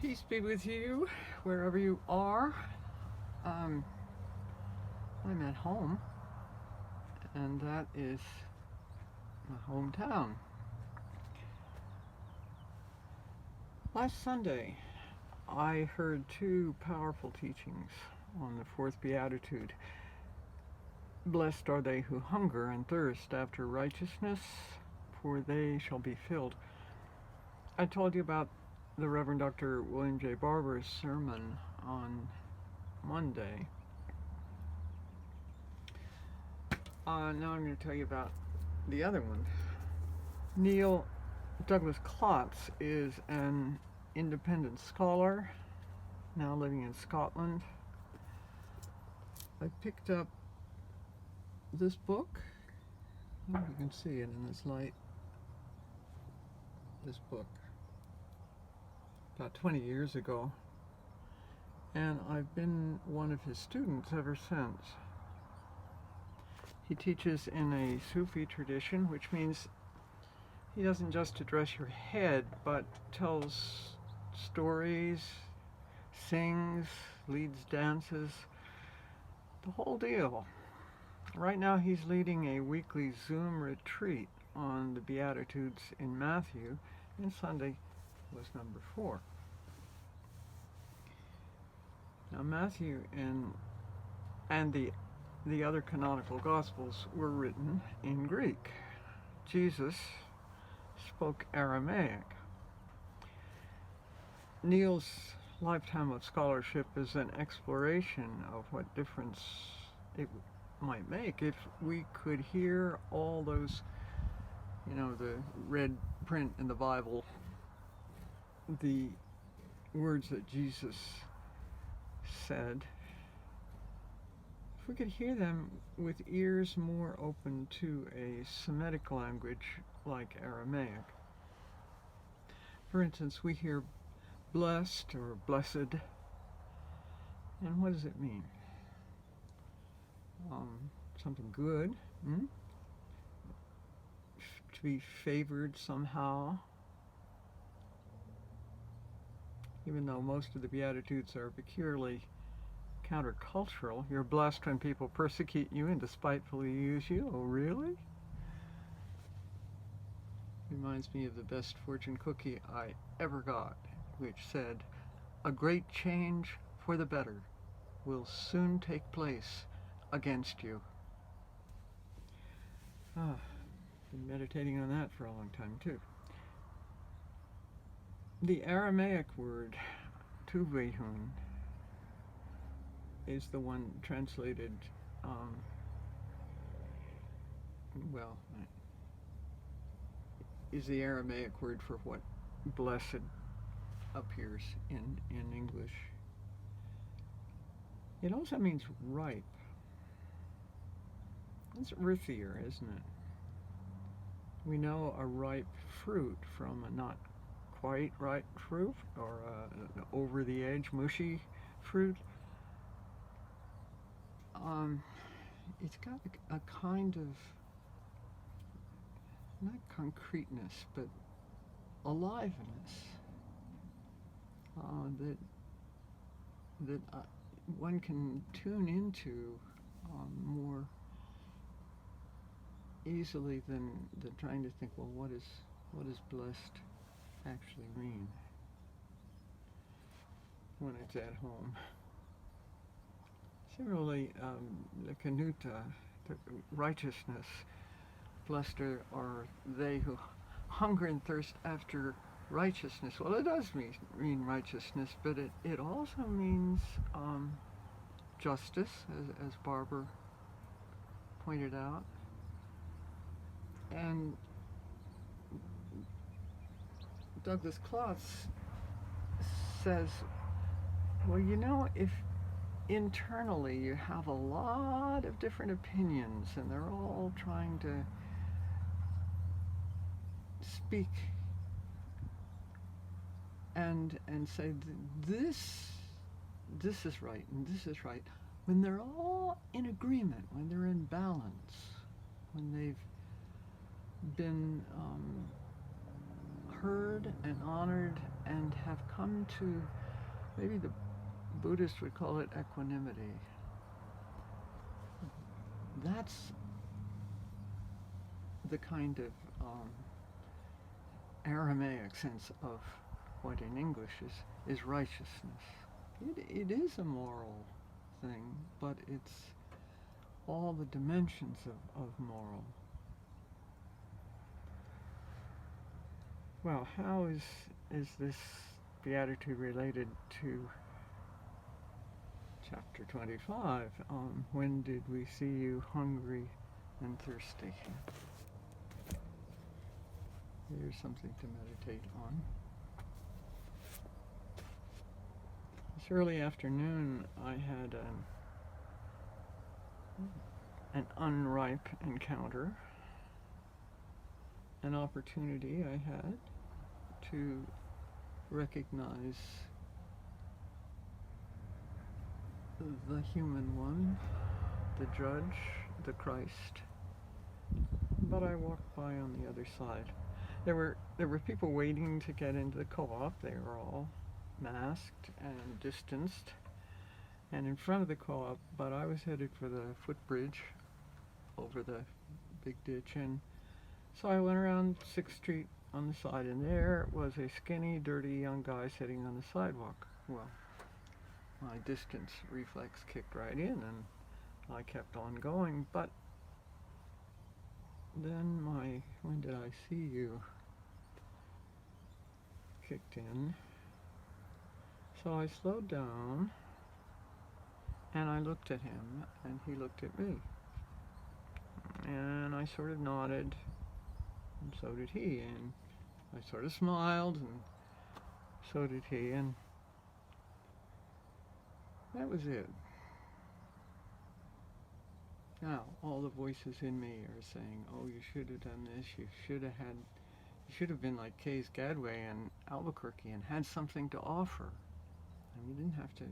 Peace be with you, wherever you are. Um, I'm at home, and that is my hometown. Last Sunday, I heard two powerful teachings on the fourth beatitude. Blessed are they who hunger and thirst after righteousness, for they shall be filled. I told you about the Reverend Dr. William J. Barber's sermon on Monday. Now I'm going to tell you about the other one. Neil Douglas Klotz is an independent scholar, now living in Scotland. I picked up this book. I don't know if you can see it in this light. This book. About 20 years ago. And I've been one of his students ever since. He teaches in a Sufi tradition, which means he doesn't just address your head, but tells stories, sings, leads dances, the whole deal. Right now he's leading a weekly Zoom retreat on the Beatitudes in Matthew, and Sunday was number 4. Now Matthew and the other canonical Gospels were written in Greek. Jesus spoke Aramaic. Neil's lifetime of scholarship is an exploration of what difference it might make if we could hear all those, the red print in the Bible, the words that Jesus said. If we could hear them with ears more open to a Semitic language like Aramaic. For instance, we hear blessed or blessed, and what does it mean? Something good, to be favored somehow, even though most of the Beatitudes are peculiarly countercultural. You're blessed when people persecute you and despitefully use you. Oh, really? Reminds me of the best fortune cookie I ever got, which said, "A great change for the better will soon take place against you." Been meditating on that for a long time too. The Aramaic word tuvehun is the one translated, is the Aramaic word for what blessed appears in English. It also means ripe. It's earthier, isn't it? We know a ripe fruit from a not quite ripe fruit, or an over the edge mushy fruit. It's got a kind of, not concreteness, but aliveness that one can tune into more easily than trying to think, well, what does blessed actually mean when it's at home. Similarly, the Kanuta, the righteousness, blessed are they who hunger and thirst after righteousness. Well, it does mean righteousness, but it also means justice, as Barber pointed out. And Douglas Klotz says, well, if internally you have a lot of different opinions and they're all trying to speak and say this is right and this is right, when they're all in agreement, when they're in balance, when they've been heard and honored and have come to, maybe the Buddhists would call it equanimity. That's the kind of Aramaic sense of what in English is righteousness. It is a moral thing, but it's all the dimensions of moral. Well, how is this beatitude related to chapter 25? When did we see you hungry and thirsty? Here's something to meditate on. This early afternoon, I had an unripe encounter, an opportunity I had to recognize the human one, the judge, the Christ. But I walked by on the other side. There were people waiting to get into the co-op. They were all masked and distanced and in front of the co-op, but I was headed for the footbridge over the big ditch, and so I went around 6th Street on the side, and there was a skinny, dirty young guy sitting on the sidewalk. Well, my distance reflex kicked right in, and I kept on going, but then my "when did I see you" kicked in. So I slowed down, and I looked at him, and he looked at me. And I sort of nodded, and so did he, and I sort of smiled, and so did he, and that was it. Now, all the voices in me are saying, oh, you should have done this, you should have been like Case Gadway and Albuquerque and had something to offer. And you didn't have to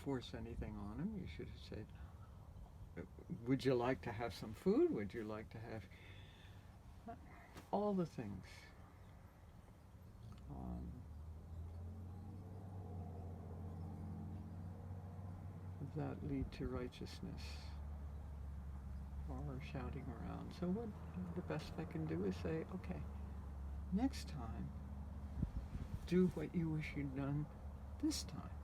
force anything on him. You should have said, would you like to have some food? Would you like to have all the things? That lead to righteousness or shouting around. So what the best I can do is say, okay, next time, do what you wish you'd done this time.